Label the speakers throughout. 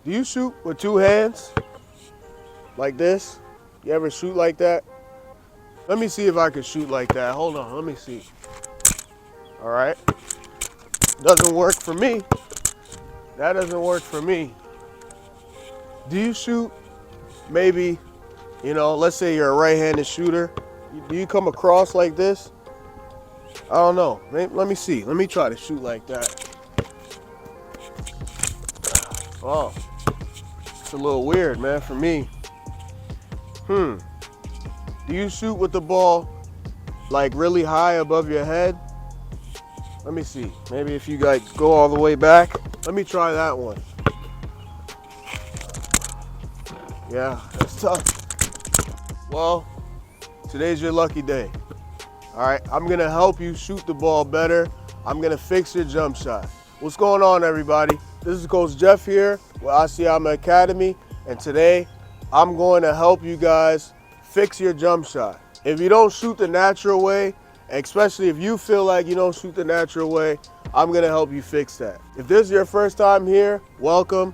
Speaker 1: Do you shoot with two hands? Like this? You ever shoot like that? Let me see if I can shoot like that. Hold on, let me see. All right. Doesn't work for me. That doesn't work for me. Do you shoot maybe, let's say you're a right-handed shooter. Do you come across like this? I don't know. Let me see. Let me try to shoot like that. Oh, it's a little weird, man, for me. Do you shoot with the ball like really high above your head? Let me see. Maybe if you guys go all the way back. Let me try that one. Yeah, that's tough. Well, today's your lucky day. All right, I'm gonna help you shoot the ball better. I'm gonna fix your jump shot. What's going on, everybody? This is Coach Jeff here with Asiyama Academy, and today I'm going to help you guys fix your jump shot. If you don't shoot the natural way, especially if you feel like you don't shoot the natural way, I'm gonna help you fix that. If this is your first time here, welcome.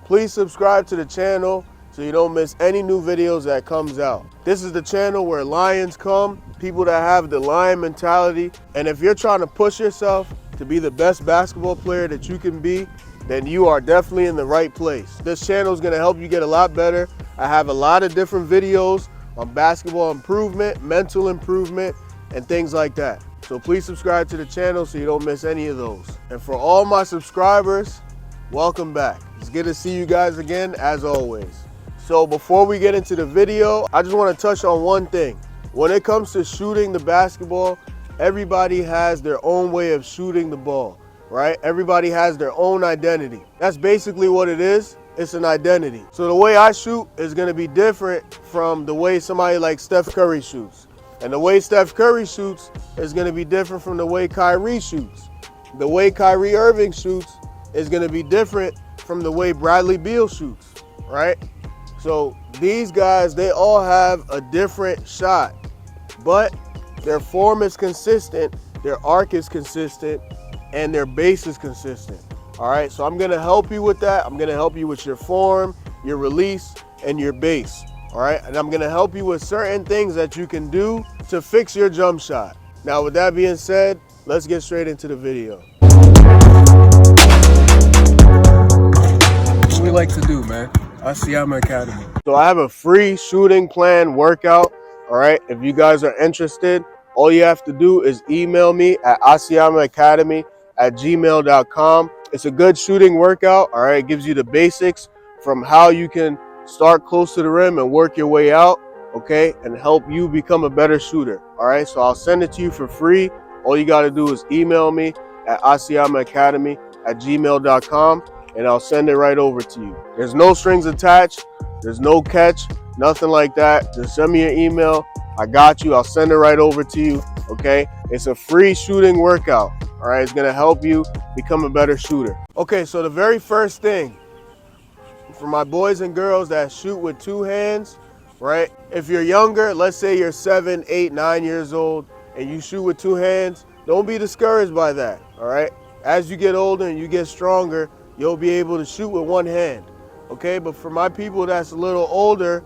Speaker 1: Please subscribe to the channel so you don't miss any new videos that comes out. This is the channel where lions come, people that have the lion mentality. And if you're trying to push yourself to be the best basketball player that you can be, then you are definitely in the right place. This channel is gonna help you get a lot better. I have a lot of different videos on basketball improvement, mental improvement, and things like that. So please subscribe to the channel so you don't miss any of those. And for all my subscribers, welcome back. It's good to see you guys again, as always. So before we get into the video, I just want to touch on one thing. When it comes to shooting the basketball, everybody has their own way of shooting the ball, right? Everybody has their own identity. That's basically what it is. It's an identity. So the way I shoot is going to be different from the way somebody like Steph Curry shoots. And the way Steph Curry shoots is going to be different from the way Kyrie shoots. The way Kyrie Irving shoots is going to be different from the way Bradley Beal shoots, right? So these guys, they all have a different shot, but their form is consistent, their arc is consistent, and their base is consistent. All right, so I'm gonna help you with that. I'm gonna help you with your form, your release, and your base. All right, and I'm gonna help you with certain things that you can do to fix your jump shot. Now, with that being said, let's get straight into the video. What we like to do, man? Asiyama Academy. So I have a free shooting plan workout. All right, if you guys are interested, all you have to do is email me at asiyamaacademy@gmail.com. It's a good shooting workout. All right, it gives you the basics from how you can start close to the rim and work your way out, okay, and help you become a better shooter. All right, so I'll send it to you for free. All you got to do is email me at asiyamaacademy@gmail.com, and I'll send it right over to you. There's no strings attached. There's no catch, nothing like that. Just send me your email. I got you. I'll send it right over to you, okay? It's a free shooting workout, all right? It's going to help you become a better shooter. Okay, so the very first thing, for my boys and girls that shoot with two hands, right? If you're younger, let's say you're 7, 8, 9 years old, and you shoot with two hands, don't be discouraged by that, all right? As you get older and you get stronger, you'll be able to shoot with one hand, okay? But for my people that's a little older,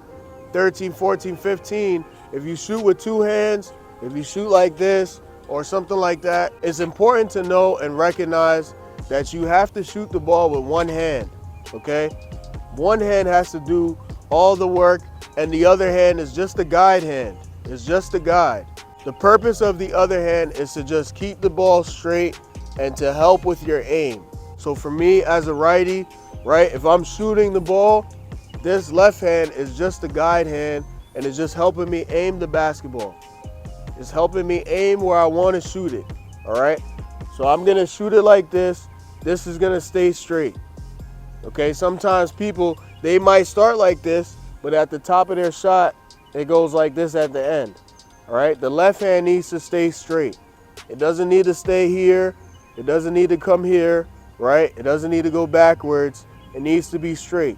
Speaker 1: 13, 14, 15, if you shoot with two hands, if you shoot like this or something like that, it's important to know and recognize that you have to shoot the ball with one hand, okay? One hand has to do all the work, and the other hand is just a guide hand. It's just a guide. The purpose of the other hand is to just keep the ball straight and to help with your aim. So for me as a righty, right, if I'm shooting the ball, this left hand is just a guide hand, and it's just helping me aim the basketball. It's helping me aim where I want to shoot it, all right? So I'm going to shoot it like this. This is going to stay straight, okay? Sometimes people, they might start like this, but at the top of their shot, it goes like this at the end, all right? The left hand needs to stay straight. It doesn't need to stay here. It doesn't need to come here, right? It doesn't need to go backwards. It needs to be straight.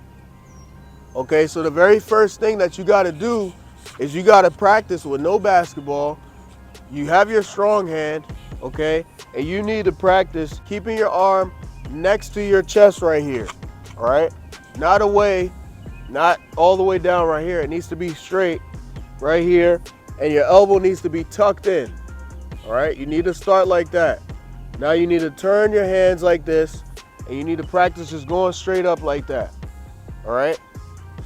Speaker 1: Okay, so the very first thing that you got to do is you got to practice with no basketball. You have your strong hand, okay, and you need to practice keeping your arm next to your chest right here, all right? not away, not all the way down right here. It needs to be straight right here, and your elbow needs to be tucked in. All right, you need to start like that. Now you need to turn your hands like this, and you need to practice just going straight up like that. All right,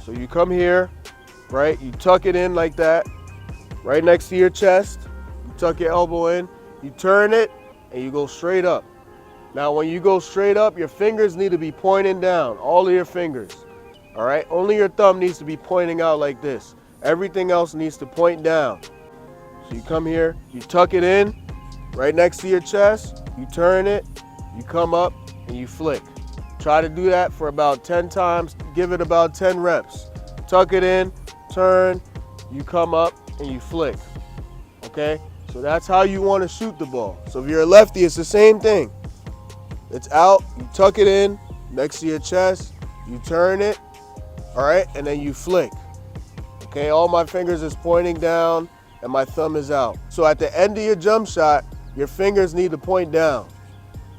Speaker 1: so you come here, right, you tuck it in like that, right next to your chest. You tuck your elbow in, you turn it, and you go straight up. Now when you go straight up, your fingers need to be pointing down, all of your fingers. All right, only your thumb needs to be pointing out like this. Everything else needs to point down. So you come here, you tuck it in, right next to your chest, you turn it, you come up, and you flick. Try to do that for about 10 times, give it about 10 reps. Tuck it in, turn, you come up, and you flick, okay? So that's how you want to shoot the ball. So if you're a lefty, it's the same thing. It's out, you tuck it in, next to your chest, you turn it, all right, and then you flick. Okay, all my fingers is pointing down and my thumb is out. So at the end of your jump shot, your fingers need to point down,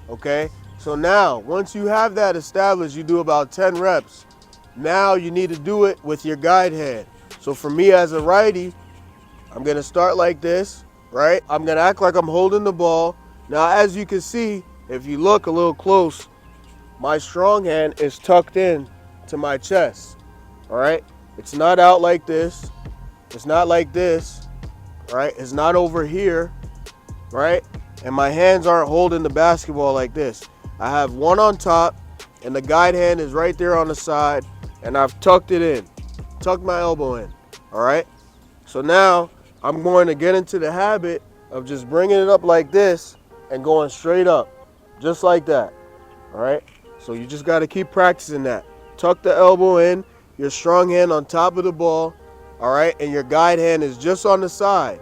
Speaker 1: okay? So now, once you have that established, you do about 10 reps. Now you need to do it with your guide hand. So for me as a righty, I'm gonna start like this, right? I'm gonna act like I'm holding the ball. Now as you can see, if you look a little close, my strong hand is tucked in to my chest, all right? It's not out like this. It's not like this, right? It's not over here, right? And my hands aren't holding the basketball like this. I have one on top and the guide hand is right there on the side and I've tucked it in, tucked my elbow in, all right? So now I'm going to get into the habit of just bringing it up like this and going straight up, just like that, all right? So you just got to keep practicing that. Tuck the elbow in, your strong hand on top of the ball, all right? And your guide hand is just on the side.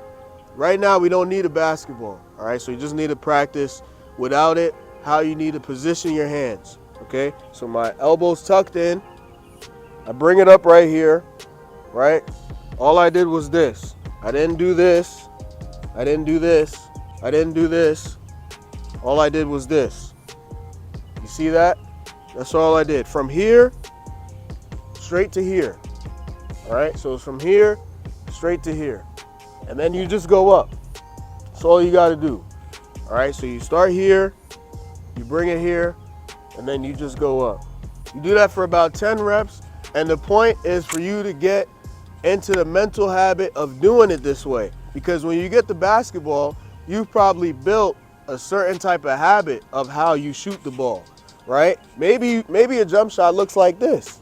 Speaker 1: Right now, we don't need a basketball, all right? So you just need to practice without it, how you need to position your hands, okay? So my elbow's tucked in. I bring it up right here, right? All I did was this. I didn't do this. I didn't do this. I didn't do this. All I did was this. You see that? That's all I did. From here, straight to here. All right, so it's from here, straight to here. And then you just go up. That's all you gotta do. All right, so you start here, you bring it here, and then you just go up. You do that for about 10 reps, and the point is for you to get into the mental habit of doing it this way. Because when you get the basketball, you've probably built a certain type of habit of how you shoot the ball, right? Maybe a jump shot looks like this,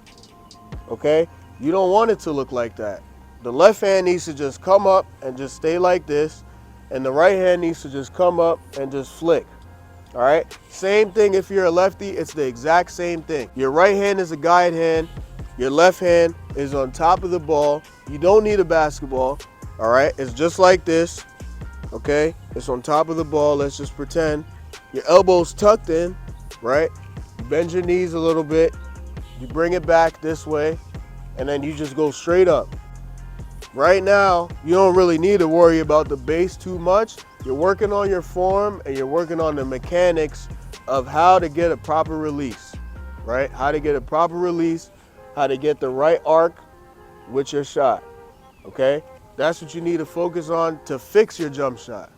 Speaker 1: okay? You don't want it to look like that. The left hand needs to just come up and just stay like this, and the right hand needs to just come up and just flick, all right? Same thing if you're a lefty, it's the exact same thing. Your right hand is a guide hand, your left hand is on top of the ball. You don't need a basketball, all right? It's just like this, okay? It's on top of the ball, let's just pretend. Your elbow's tucked in, right? You bend your knees a little bit, you bring it back this way, and then you just go straight up. Right now, you don't really need to worry about the base too much. You're working on your form and you're working on the mechanics of how to get a proper release, right? How to get a proper release, how to get the right arc with your shot, okay? That's what you need to focus on to fix your jump shot,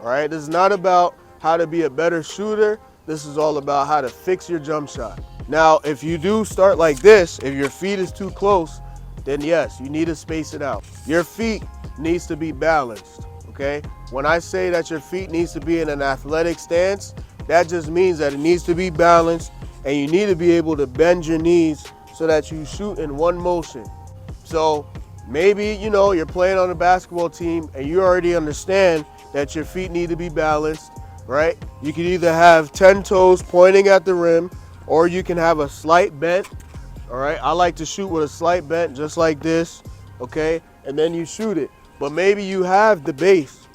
Speaker 1: all right? This is not about how to be a better shooter. This is all about how to fix your jump shot. Now, if you do start like this, if your feet is too close, then yes, you need to space it out. Your feet needs to be balanced, okay? When I say that your feet needs to be in an athletic stance, that just means that it needs to be balanced and you need to be able to bend your knees so that you shoot in one motion. So maybe, you know, you're playing on a basketball team and you already understand that your feet need to be balanced, right? You can either have 10 toes pointing at the rim or you can have a slight bent. All right, I like to shoot with a slight bent, just like this, okay? And then you shoot it. But maybe you have the base,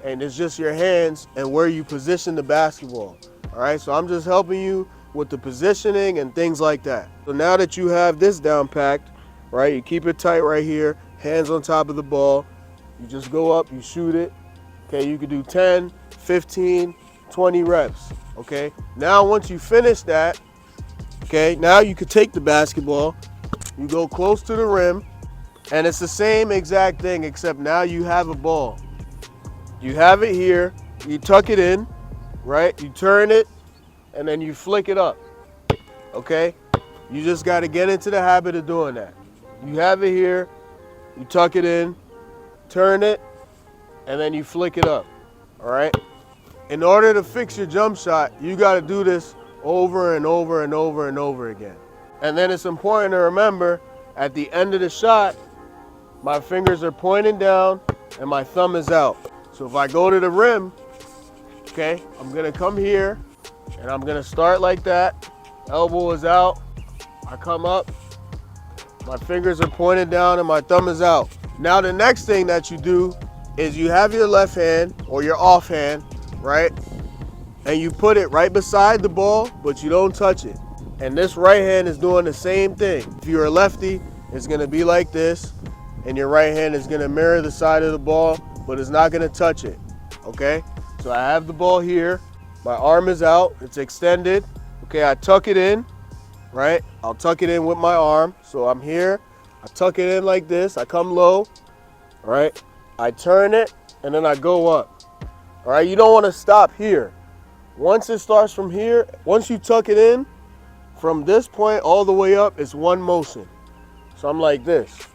Speaker 1: and it's just your hands and where you position the basketball. All right, so I'm just helping you with the positioning and things like that. So now that you have this down packed, right, you keep it tight right here, hands on top of the ball. You just go up, you shoot it. Okay, you could do 10, 15, 20 reps, okay? Now once you finish that, Okay, now you could take the basketball, you go close to the rim, and it's the same exact thing except now you have a ball. You have it here, you tuck it in, right? You turn it, and then you flick it up, okay? You just got to get into the habit of doing that. You have it here, you tuck it in, turn it, and then you flick it up, all right? In order to fix your jump shot, you got to do this over and over and over and over again. And then it's important to remember, at the end of the shot, my fingers are pointing down and my thumb is out. So if I go to the rim, okay, I'm gonna come here and I'm gonna start like that. Elbow is out, I come up, my fingers are pointed down and my thumb is out. Now the next thing that you do is you have your left hand or your offhand, right? And you put it right beside the ball, but you don't touch it. And this right hand is doing the same thing. If you're a lefty, it's gonna be like this, and your right hand is gonna mirror the side of the ball, but it's not gonna touch it, okay? So I have the ball here, my arm is out, it's extended, okay, I tuck it in, right? I'll tuck it in with my arm, so I'm here, I tuck it in like this, I come low, all right? I turn it, and then I go up, all right? You don't wanna stop here. Once it starts from here, once you tuck it in, from this point all the way up, it's one motion. So I'm like this,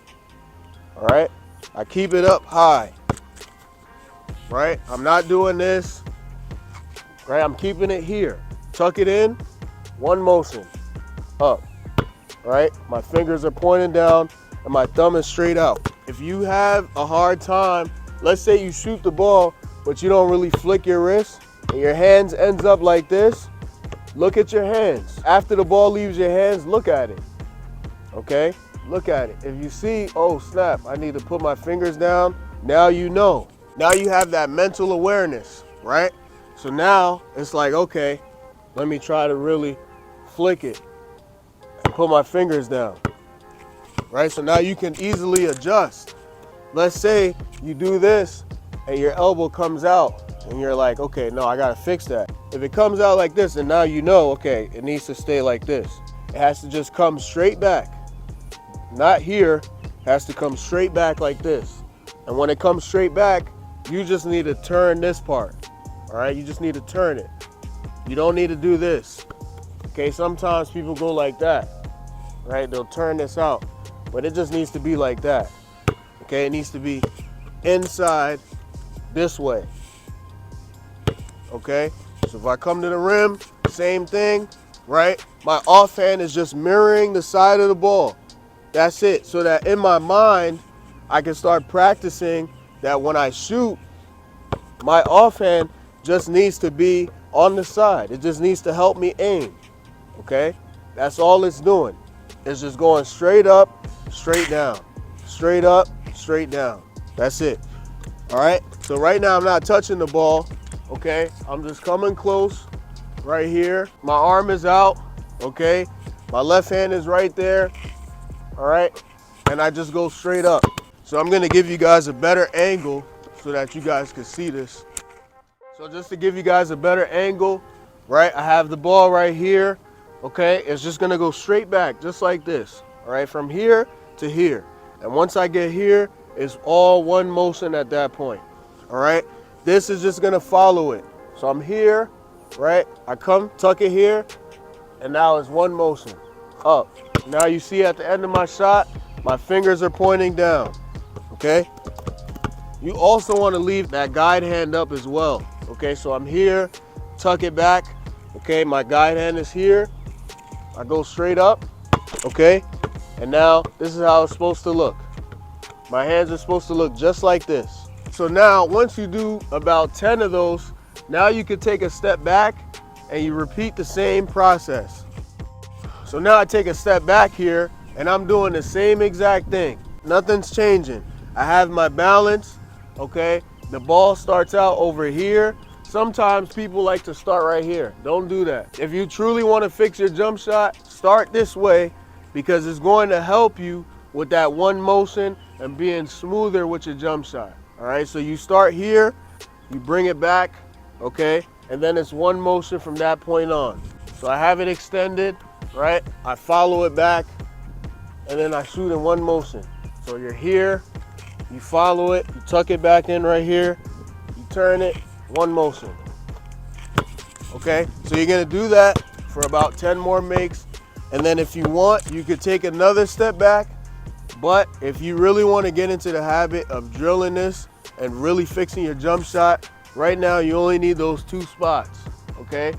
Speaker 1: all right? I keep it up high, right? I'm not doing this, right? I'm keeping it here. Tuck it in, one motion, up, right? My fingers are pointing down and my thumb is straight out. If you have a hard time, let's say you shoot the ball, but you don't really flick your wrist, and your hands ends up like this, look at your hands. After the ball leaves your hands, look at it, okay? Look at it. If you see, oh snap, I need to put my fingers down, now you know. Now you have that mental awareness, right? So now it's like, okay, let me try to really flick it and put my fingers down, right? So now you can easily adjust. Let's say you do this and your elbow comes out, and you're like, okay, no, I gotta fix that. If it comes out like this, and now you know, okay, it needs to stay like this. It has to just come straight back. Not here, it has to come straight back like this. And when it comes straight back, you just need to turn this part, all right? You just need to turn it. You don't need to do this, okay? Sometimes people go like that, right? They'll turn this out, but it just needs to be like that, okay? It needs to be inside this way. Okay, so if I come to the rim, same thing, right? My offhand is just mirroring the side of the ball. That's it. So that in my mind, I can start practicing that when I shoot, my offhand just needs to be on the side. It just needs to help me aim, okay? That's all it's doing. It's just going straight up, straight down, straight up, straight down. That's it, all right? So right now I'm not touching the ball. Okay, I'm just coming close right here. My arm is out, okay? My left hand is right there, all right? And I just go straight up. So I'm gonna give you guys a better angle so that you guys can see this. So just to give you guys a better angle, right? I have the ball right here, okay? It's just gonna go straight back, just like this, all right? From here to here. And once I get here, it's all one motion at that point, all right? This is just gonna follow it. So I'm here, right? I come, tuck it here, and now it's one motion, up. Now you see at the end of my shot, my fingers are pointing down, okay? You also wanna leave that guide hand up as well, okay? So I'm here, tuck it back, okay? My guide hand is here. I go straight up, okay? And now this is how it's supposed to look. My hands are supposed to look just like this. So now, once you do about 10 of those, now you can take a step back and you repeat the same process. So now I take a step back here and I'm doing the same exact thing. Nothing's changing. I have my balance, okay? The ball starts out over here. Sometimes people like to start right here. Don't do that. If you truly want to fix your jump shot, start this way because it's going to help you with that one motion and being smoother with your jump shot. All right, so you start here, you bring it back, okay? And then it's one motion from that point on. So I have it extended, right? I follow it back, and then I shoot in one motion. So you're here, you follow it, you tuck it back in right here, you turn it, one motion. Okay, so you're gonna do that for about 10 more makes, and then if you want, you could take another step back, but if you really wanna get into the habit of drilling this and really fixing your jump shot, right now you only need those 2 spots, okay?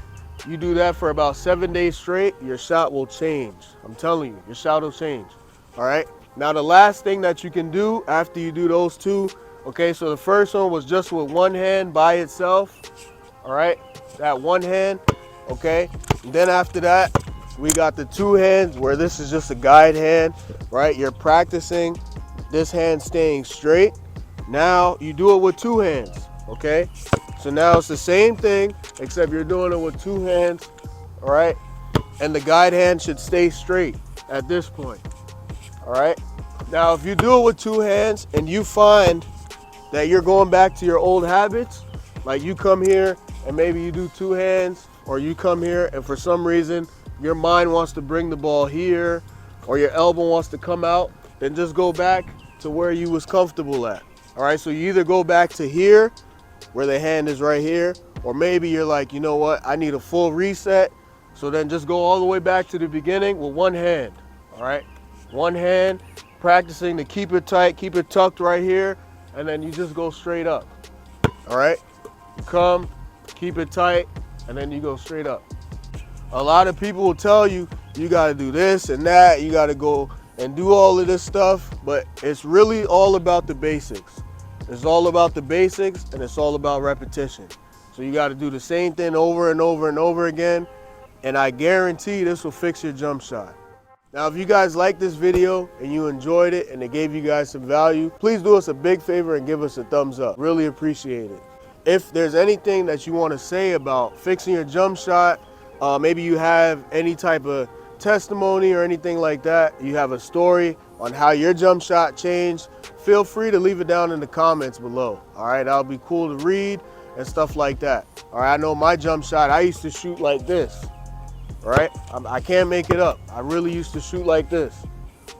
Speaker 1: You do that for about 7 days straight, your shot will change. I'm telling you, your shot will change, all right? Now the last thing that you can do after you do those 2, okay, so the first one was just with one hand by itself, all right? That one hand, okay? And then after that, we got the 2 hands where this is just a guide hand, right? You're practicing this hand staying straight. Now you do it with 2 hands, okay? So now it's the same thing, except you're doing it with 2 hands, all right? And the guide hand should stay straight at this point, all right? Now, if you do it with 2 hands and you find that you're going back to your old habits, like you come here and maybe you do 2 hands, or you come here and for some reason your mind wants to bring the ball here, or your elbow wants to come out, then just go back to where you was comfortable at. All right, so you either go back to here, where the hand is right here, or maybe you're like, you know what, I need a full reset, so then just go all the way back to the beginning with 1 hand, all right? 1 hand, practicing to keep it tight, keep it tucked right here, and then you just go straight up, all right? You come, keep it tight, and then you go straight up. A lot of people will tell you, you gotta do this and that, you gotta go and do all of this stuff, but it's really all about the basics. It's all about the basics, and it's all about repetition. So you gotta do the same thing over and over and over again, and I guarantee this will fix your jump shot. Now, if you guys like this video and you enjoyed it and it gave you guys some value, please do us a big favor and give us a thumbs up. Really appreciate it. If there's anything that you want to say about fixing your jump shot, maybe you have any type of testimony or anything like that, you have a story on how your jump shot changed, feel free to leave it down in the comments below. All right, that'll be cool to read and stuff like that. All right, I know my jump shot, I used to shoot like this. All right, I can't make it up. I really used to shoot like this,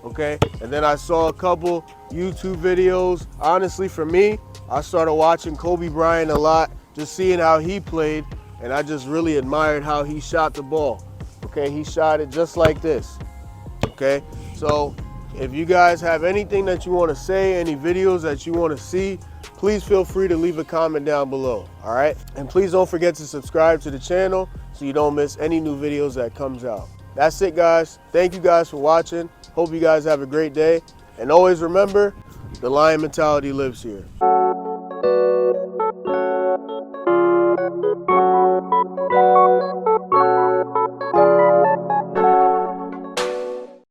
Speaker 1: okay? And then I saw a couple YouTube videos. Honestly, for me, I started watching Kobe Bryant a lot, just seeing how he played, and I just really admired how he shot the ball, okay? He shot it just like this, okay? So if you guys have anything that you want to say, any videos that you want to see, please feel free to leave a comment down below, all right? And please don't forget to subscribe to the channel so you don't miss any new videos that comes out. That's it, guys. Thank you guys for watching. Hope you guys have a great day. And always remember, the lion mentality lives here.